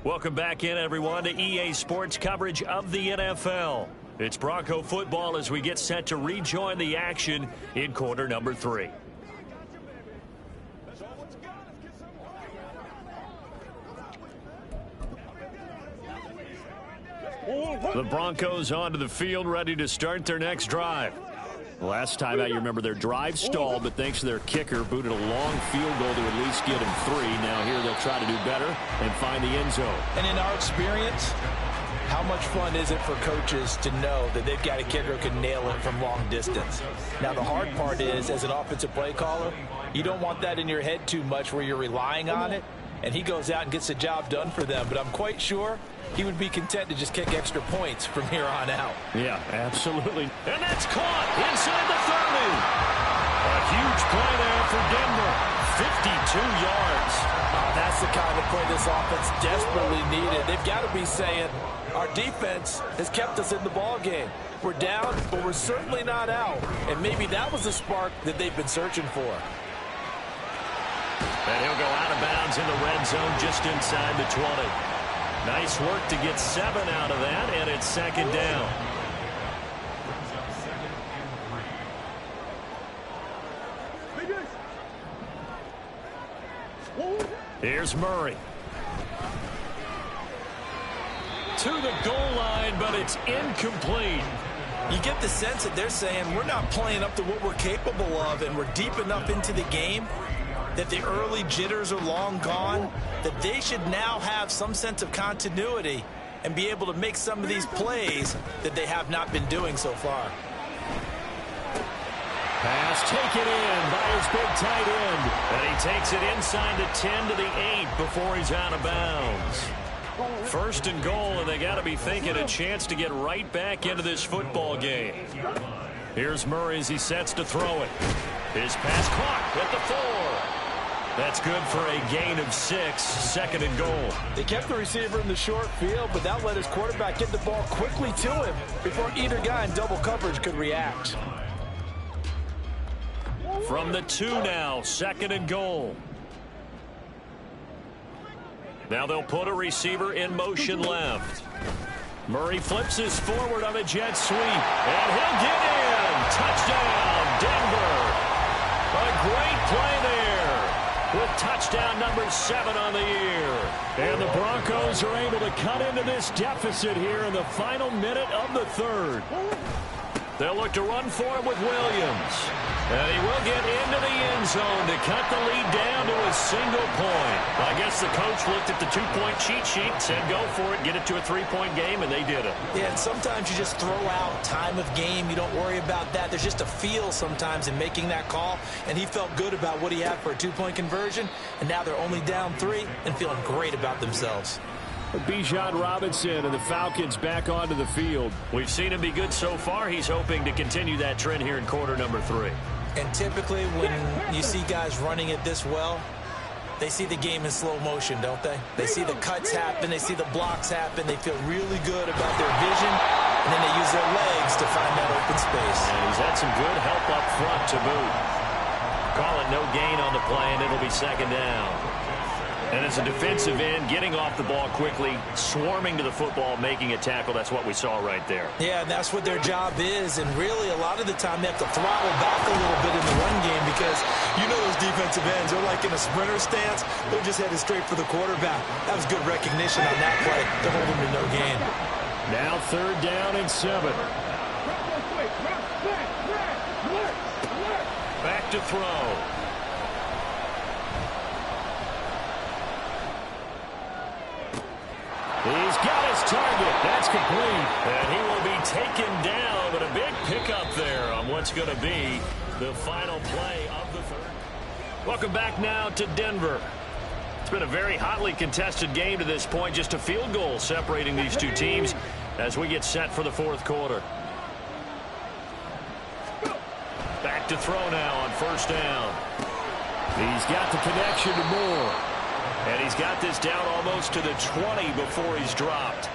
Welcome back in, everyone, to EA Sports coverage of the NFL. It's Bronco football as we get set to rejoin the action in quarter number 3. The Broncos onto the field, ready to start their next drive. Last time out, you remember their drive stalled, but thanks to their kicker, booted a long field goal to at least get them 3. Now here they'll try to do better and find the end zone. And in our experience, how much fun is it for coaches to know that they've got a kicker who can nail it from long distance? Now, the hard part is, as an offensive play caller, you don't want that in your head too much where you're relying on it, and he goes out and gets the job done for them. But I'm quite sure he would be content to just kick extra points from here on out. Yeah, absolutely. And that's caught inside the 30. A huge play there for Denver. 52 yards. That's the kind of play this offense desperately needed. They've got to be saying, our defense has kept us in the ball game. We're down, but we're certainly not out. And maybe that was the spark that they've been searching for. And he'll go out of bounds in the red zone just inside the 20. Nice work to get 7 out of that, and it's second down. Here's Murray. To the goal line, but it's incomplete. You get the sense that they're saying we're not playing up to what we're capable of, and we're deep enough into the game that the early jitters are long gone, that they should now have some sense of continuity and be able to make some of these plays that they have not been doing so far. Pass taken in by his big tight end. And he takes it inside the 10 to the 8 before he's out of bounds. First and goal, and they got to be thinking a chance to get right back into this football game. Here's Murray as he sets to throw it. His pass caught at the 4. That's good for a gain of 6, second and goal. They kept the receiver in the short field, but that let his quarterback get the ball quickly to him before either guy in double coverage could react. From the 2 now, second and goal. Now they'll put a receiver in motion left. Murray flips his forward on a jet sweep, and he'll get in. Touchdown, Denver. A great play there with touchdown number 7 on the year. And the Broncos are able to cut into this deficit here in the final minute of the 3rd. They'll look to run for it with Williams. And he will get into the end zone to cut the lead down to a single point. I guess the coach looked at the 2-point cheat sheet and said, go for it, get it to a 3-point game, and they did it. Yeah, and sometimes you just throw out time of game. You don't worry about that. There's just a feel sometimes in making that call, and he felt good about what he had for a 2-point conversion, and now they're only down 3 and feeling great about themselves. Bijan Robinson and the Falcons back onto the field. We've seen him be good so far. He's hoping to continue that trend here in quarter number 3. And typically when you see guys running it this well, they see the game in slow motion, don't they? They see the cuts happen. They see the blocks happen. They feel really good about their vision, and then they use their legs to find that open space. And he's had some good help up front to boot. Call it no gain on the play, and it'll be second down. And as a defensive end, getting off the ball quickly, swarming to the football, making a tackle, that's what we saw right there. Yeah, and that's what their job is. And really, a lot of the time, they have to throttle back a little bit in the run game because you know those defensive ends, they're like in a sprinter stance. They're just headed straight for the quarterback. That was good recognition on that play to hold them to no gain. Now 3rd down and 7. Back to throw. He's got his target. That's complete. And he will be taken down, but a big pickup there on what's going to be the final play of the 3rd. Welcome back now to Denver. It's been a very hotly contested game to this point. Just a field goal separating these two teams as we get set for the 4th quarter. Back to throw now on 1st down. He's got the connection to Moore. And he's got this down almost to the 20 before he's dropped.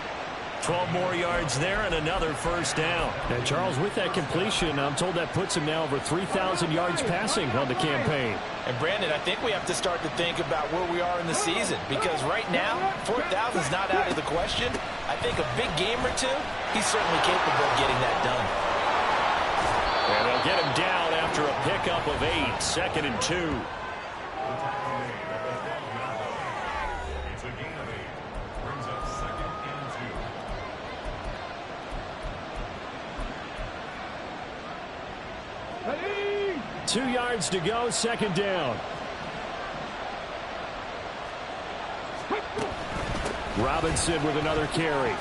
12 more yards there and another first down. And Charles, with that completion, I'm told that puts him now over 3,000 yards passing on the campaign. And Brandon, I think we have to start to think about where we are in the season, because right now 4,000 is not out of the question. I think a big game or two, he's certainly capable of getting that done. And they'll get him down after a pickup of 8, 2nd and 2. It's a gain of 8. Brings up 2nd and 2. 2 yards to go, 2nd down. Robinson with another carry.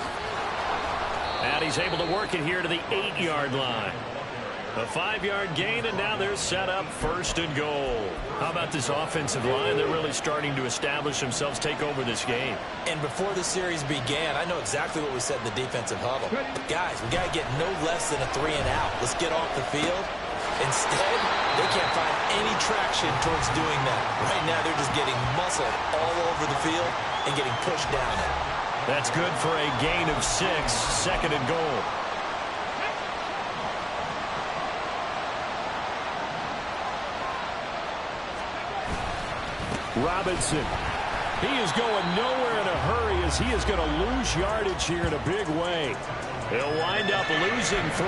And he's able to work it here to the 8-yard line. A 5-yard gain, and now they're set up 1st and goal. How about this offensive line? They're really starting to establish themselves, take over this game. And before the series began, I know exactly what we said in the defensive huddle. Guys, we got to get no less than a 3 and out. Let's get off the field. Instead, they can't find any traction towards doing that. Right now, they're just getting muscled all over the field and getting pushed down it. That's good for a gain of 6, 2nd and goal. Robinson. He is going nowhere in a hurry as he is going to lose yardage here in a big way. He'll wind up losing 3.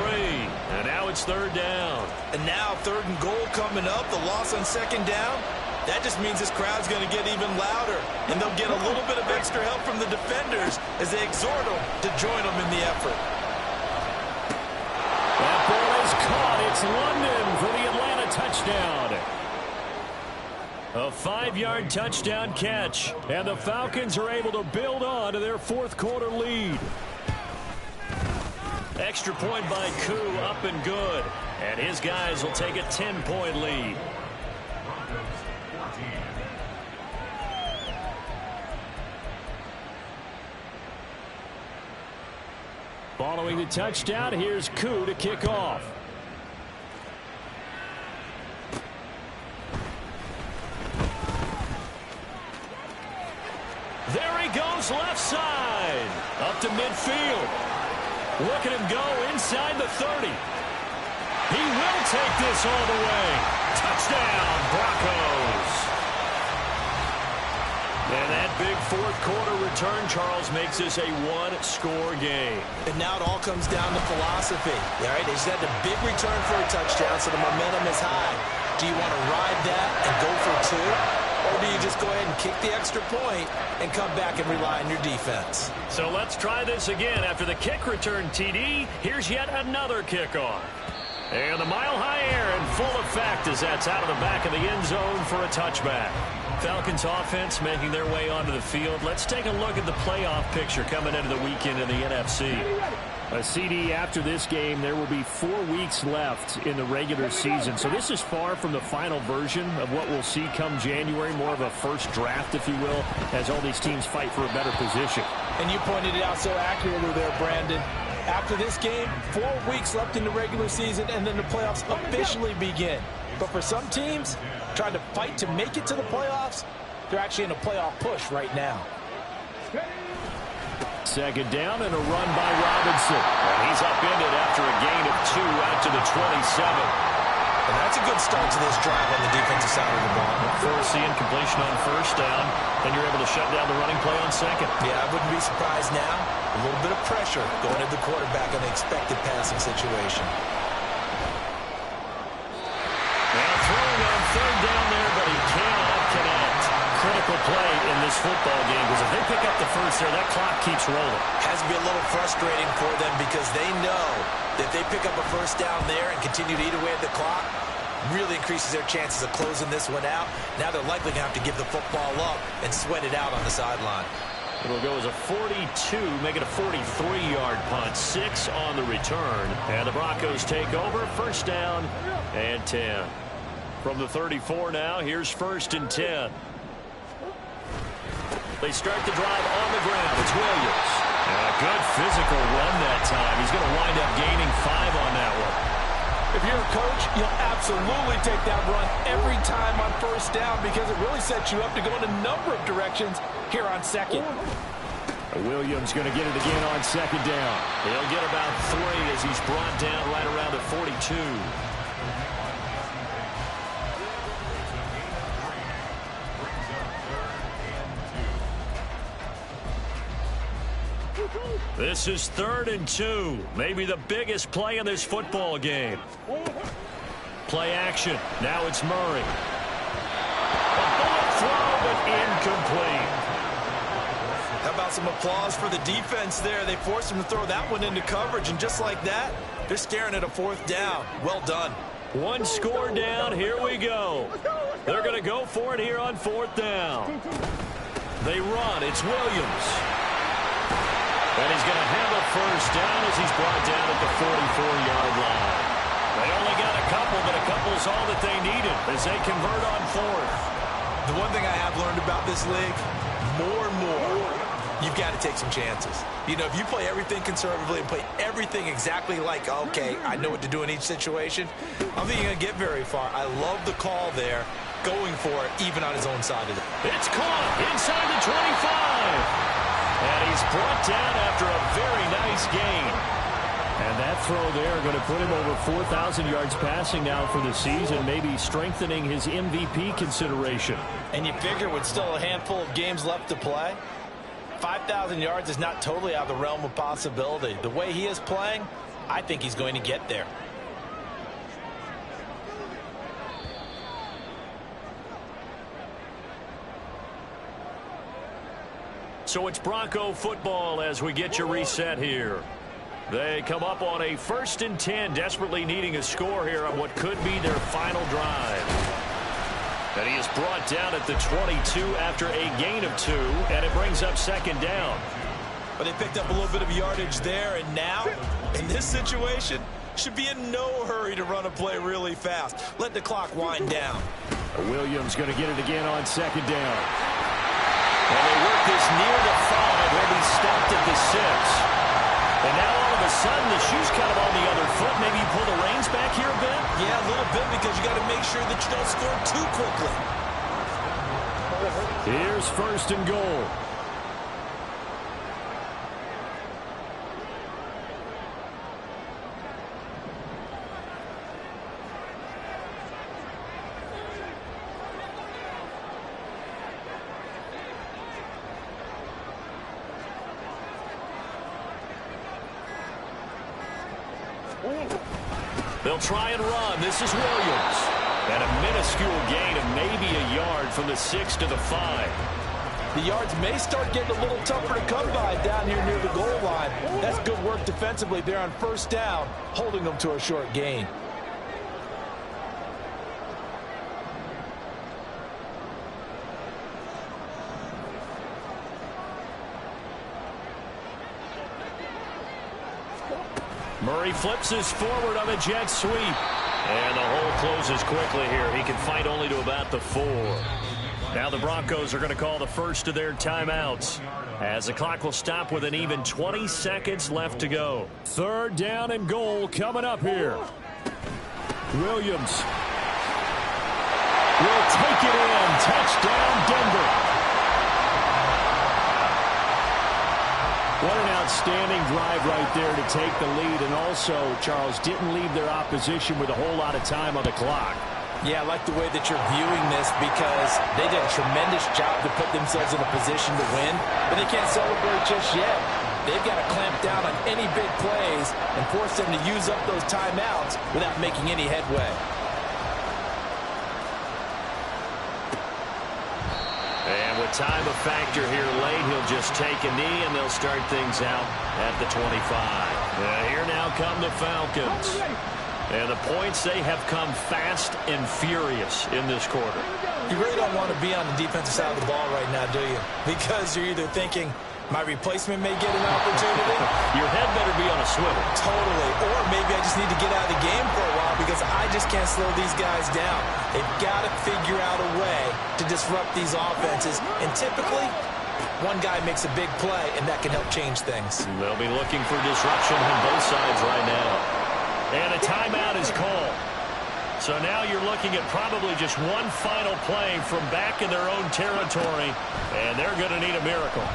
And now it's 3rd down. And now 3rd and goal coming up. The loss on 2nd down. That just means this crowd's going to get even louder. And they'll get a little bit of extra help from the defenders as they exhort them to join them in the effort. That ball is caught. It's London for the Atlanta touchdown. A 5-yard touchdown catch. And the Falcons are able to build on to their 4th quarter lead. Extra point by Koo, up and good. And his guys will take a 10-point lead. Following the touchdown, here's Koo to kick off. There he goes left side. Up to midfield. Look at him go inside the 30. He will take this all the way. Touchdown, Broncos. And that big 4th quarter return, Charles, makes this a 1-score game. And now it all comes down to philosophy. All right, they just had a big return for a touchdown, so the momentum is high. Do you want to ride that and go for 2? Or do you just go ahead and kick the extra point and come back and rely on your defense? So let's try this again. After the kick return TD, here's yet another kickoff. And the mile-high air in full effect as that's out of the back of the end zone for a touchback. Falcons offense making their way onto the field. Let's take a look at the playoff picture coming into the weekend in the NFC. A CD after this game, there will be 4 weeks left in the regular season. So this is far from the final version of what we'll see come January, more of a first draft, if you will, as all these teams fight for a better position. And you pointed it out so accurately there, Brandon. After this game, 4 weeks left in the regular season, and then the playoffs officially begin. But for some teams, trying to fight to make it to the playoffs, they're actually in a playoff push right now. 2nd down and a run by Robinson. And he's upended after a gain of 2 out to the 27. And that's a good start to this drive on the defensive side of the ball. Force the incompletion on 1st down, and you're able to shut down the running play on 2nd. Yeah, I wouldn't be surprised now. A little bit of pressure going at the quarterback on the expected passing situation. Now throwing on 3rd down there, but he cannot connect. Critical play in this football game, because if they pick up the first there, that clock keeps rolling. Has to be a little frustrating for them because they know that if they pick up a 1st down there and continue to eat away at the clock, really increases their chances of closing this one out. Now they're likely going to have to give the football up and sweat it out on the sideline. It'll go as a 42, make it a 43-yard punt, 6 on the return. And the Broncos take over, 1st down and 10. From the 34 now, here's 1st and 10. They start the drive on the ground. It's Williams. And a good physical run that time. He's going to wind up gaining 5 on that one. If you're a coach, you'll absolutely take that run every time on 1st down because it really sets you up to go in a number of directions here on 2nd. Williams going to get it again on second down. He'll get about 3 as he's brought down right around the 42. This is 3rd and 2. Maybe the biggest play in this football game. Play action. Now it's Murray. A bullet throw, but incomplete. How about some applause for the defense there? They forced him to throw that one into coverage, and just like that, they're staring at a 4th down. Well done. 1 score down. Here we go. They're going to go for it here on 4th down. They run. It's Williams. And he's going to have a 1st down as he's brought down at the 44-yard line. They only got a couple, but a couple's all that they needed as they convert on 4th. The one thing I have learned about this league, more and more, you've got to take some chances. You know, if you play everything conservatively and play everything exactly like, okay, I know what to do in each situation, I don't think you're going to get very far. I love the call there, going for it, even on his own side of it. It's caught inside the 25. And he's brought down after a very nice gain. And that throw there going to put him over 4,000 yards passing now for the season, maybe strengthening his MVP consideration. And you figure with still a handful of games left to play, 5,000 yards is not totally out of the realm of possibility. The way he is playing, I think he's going to get there. So it's Bronco football as we get you reset here. They come up on a 1st and 10, desperately needing a score here on what could be their final drive. And he is brought down at the 22 after a gain of 2, and it brings up 2nd down. But they picked up a little bit of yardage there, and now, in this situation, should be in no hurry to run a play really fast. Let the clock wind down. Williams going to get it again on 2nd down. And they work this near the 5. He'll be stopped at the 6. And now all of a sudden the shoe's kind of on the other foot. Maybe you pull the reins back here a bit? Yeah, a little bit, because you got to make sure that you don't score too quickly. Here's 1st and goal. They'll try and run. This is Williams. And a minuscule gain of maybe a yard from the 6 to the 5. The yards may start getting a little tougher to come by down here near the goal line. That's good work defensively there on 1st down, holding them to a short gain. Murray flips his forward on a jet sweep. And the hole closes quickly here. He can fight only to about the 4. Now the Broncos are going to call the first of their timeouts, as the clock will stop with an even 20 seconds left to go. 3rd down and goal coming up here. Williams will take it in. Touchdown, Denver. What an outstanding drive right there to take the lead, and also, Charles, didn't leave their opposition with a whole lot of time on the clock. Yeah, I like the way that you're viewing this, because they did a tremendous job to put themselves in a position to win, but they can't celebrate just yet. They've got to clamp down on any big plays and force them to use up those timeouts without making any headway. And with time a factor here late, he'll just take a knee, and they'll start things out at the 25. Here now come the Falcons. And the points, they have come fast and furious in this quarter. You really don't want to be on the defensive side of the ball right now, do you? Because you're either thinking, my replacement may get an opportunity. Your head better be on a swivel. Totally. Or maybe I just need to get out of the game for a while, because I just can't slow these guys down. They've got to figure out a way to disrupt these offenses. And typically, one guy makes a big play, and that can help change things. They'll be looking for disruption on both sides right now. And a timeout is called. So now you're looking at probably just one final play from back in their own territory, and they're going to need a miracle.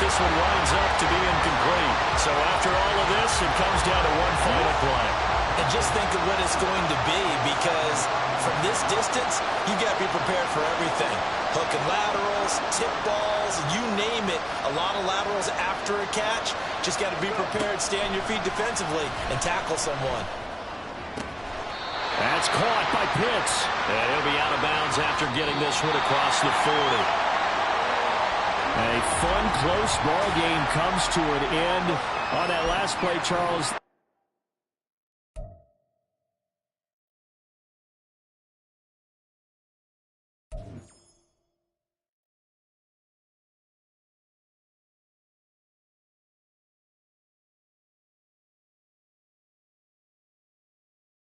this one winds up to be incomplete. So after all of this, it comes down to one final play. And just think of what it's going to be, because from this distance, you got to be prepared for everything. Hook and laterals, tip balls, you name it. A lot of laterals after a catch. Just got to be prepared, stay on your feet defensively, and tackle someone. That's caught by Pitts. And he'll be out of bounds after getting this one across the 40. A fun, close ball game comes to an end on that last play, Charles.